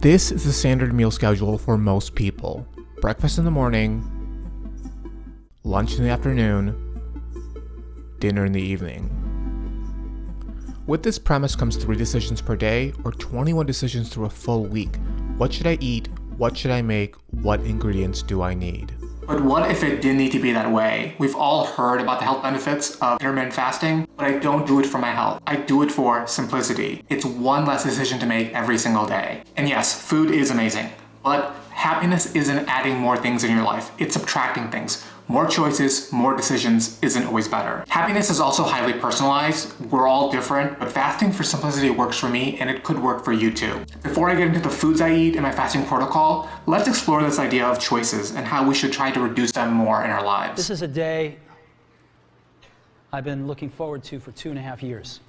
This is the standard meal schedule for most people. Breakfast in the morning, lunch in the afternoon, dinner in the evening. With this premise comes 3 decisions per day, or 21 decisions through a full week. What should I eat? What should I make? What ingredients do I need? But what if it didn't need to be that way? We've all heard about the health benefits of intermittent fasting, but I don't do it for my health. I do it for simplicity. It's one less decision to make every single day. And yes, food is amazing, but happiness isn't adding more things in your life. It's subtracting things. More choices, more decisions isn't always better. Happiness is also highly personalized. We're all different, but fasting for simplicity works for me, and it could work for you too. Before I get into the foods I eat and my fasting protocol, let's explore this idea of choices and how we should try to reduce them more in our lives. This is a day I've been looking forward to for 2.5 years.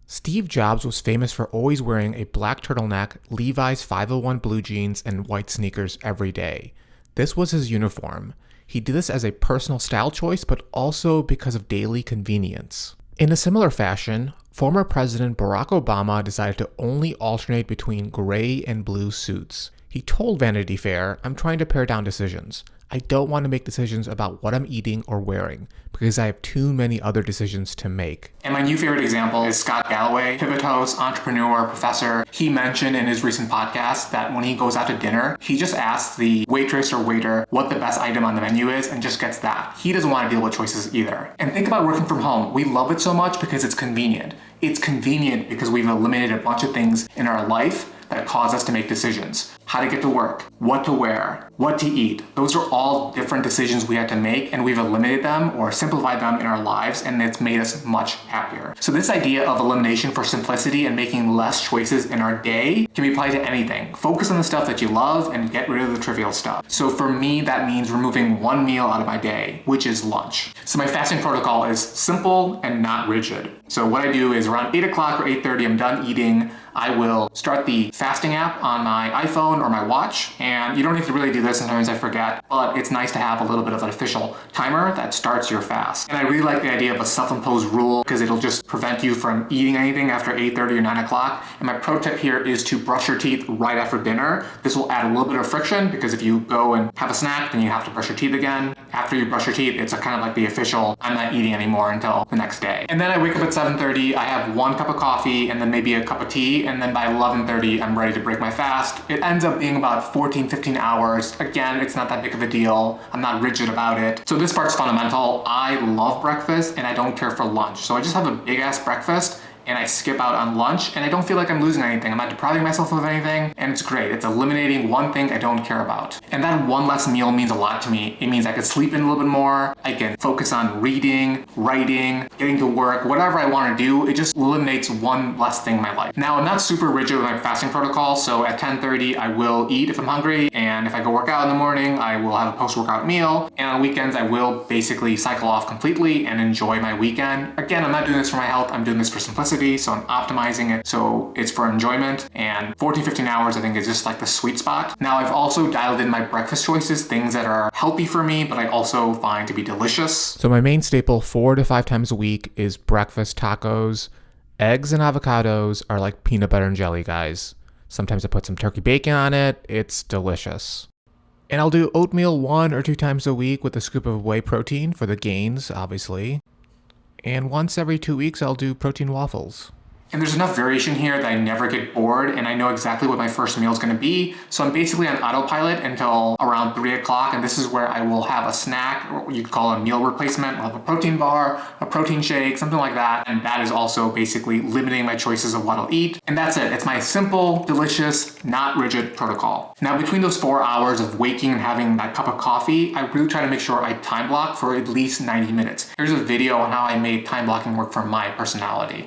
Steve Jobs was famous for always wearing a black turtleneck, Levi's 501 blue jeans, and white sneakers every day. This was his uniform. He did this as a personal style choice, but also because of daily convenience. In a similar fashion, former President Barack Obama decided to only alternate between gray and blue suits. He told Vanity Fair, "I'm trying to pare down decisions. I don't want to make decisions about what I'm eating or wearing because I have too many other decisions to make." And my new favorite example is Scott Galloway, pivot host, entrepreneur, professor. He mentioned in his recent podcast that when he goes out to dinner, he just asks the waitress or waiter what the best item on the menu is and just gets that. He doesn't want to deal with choices either. And think about working from home. We love it so much because it's convenient. It's convenient because we've eliminated a bunch of things in our life that cause us to make decisions. How to get to work, what to wear, what to eat. Those are all different decisions we had to make, and we've eliminated them or simplified them in our lives, and it's made us much happier. So this idea of elimination for simplicity and making less choices in our day can be applied to anything. Focus on the stuff that you love and get rid of the trivial stuff. So for me, that means removing one meal out of my day, which is lunch. So my fasting protocol is simple and not rigid. So what I do is around 8 o'clock or 8:30, I'm done eating. I will start the fasting app on my iPhone or my watch, and you don't need to really do this, sometimes I forget, but it's nice to have a little bit of an official timer that starts your fast. And I really like the idea of a self-imposed rule because it'll just prevent you from eating anything after 8:30 or 9 o'clock. And my pro tip here is to brush your teeth right after dinner. This will add a little bit of friction because if you go and have a snack, then you have to brush your teeth again. After you brush your teeth, it's a kind of like the official, I'm not eating anymore until the next day. And then I wake up at 7:30, I have 1 cup of coffee and then maybe a cup of tea, and then by 11:30, I'm ready to break my fast. It ends up being about 14, 15 hours. Again, it's not that big of a deal. I'm not rigid about it. So this part's fundamental. I love breakfast and I don't care for lunch. So I just have a big ass breakfast and I skip out on lunch, and I don't feel like I'm losing anything. I'm not depriving myself of anything, and it's great. It's eliminating one thing I don't care about. And that one less meal means a lot to me. It means I can sleep in a little bit more, I can focus on reading, writing, getting to work, whatever I want to do. It just eliminates one less thing in my life. Now, I'm not super rigid with my fasting protocol, so at 10:30, I will eat if I'm hungry, and if I go work out in the morning, I will have a post-workout meal, and on weekends, I will basically cycle off completely and enjoy my weekend. Again, I'm not doing this for my health, I'm doing this for simplicity. So I'm optimizing it so it's for enjoyment, and 14, 15 hours I think is just like the sweet spot. Now I've also dialed in my breakfast choices, things that are healthy for me, but I also find to be delicious. So my main staple 4 to 5 times a week is breakfast tacos. Eggs and avocados are like peanut butter and jelly, guys. Sometimes I put some turkey bacon on it. It's delicious. And I'll do oatmeal 1 or 2 times a week with a scoop of whey protein for the gains, obviously. And once every 2 weeks, I'll do protein waffles. And there's enough variation here that I never get bored, and I know exactly what my first meal is going to be. So I'm basically on autopilot until around 3 o'clock, and this is where I will have a snack, or you could call it a meal replacement. I'll have a protein bar, a protein shake, something like that. And that is also basically limiting my choices of what I'll eat. And that's it. It's my simple, delicious, not rigid protocol. Now, between those 4 hours of waking and having that cup of coffee, I really try to make sure I time block for at least 90 minutes. Here's a video on how I made time blocking work for my personality.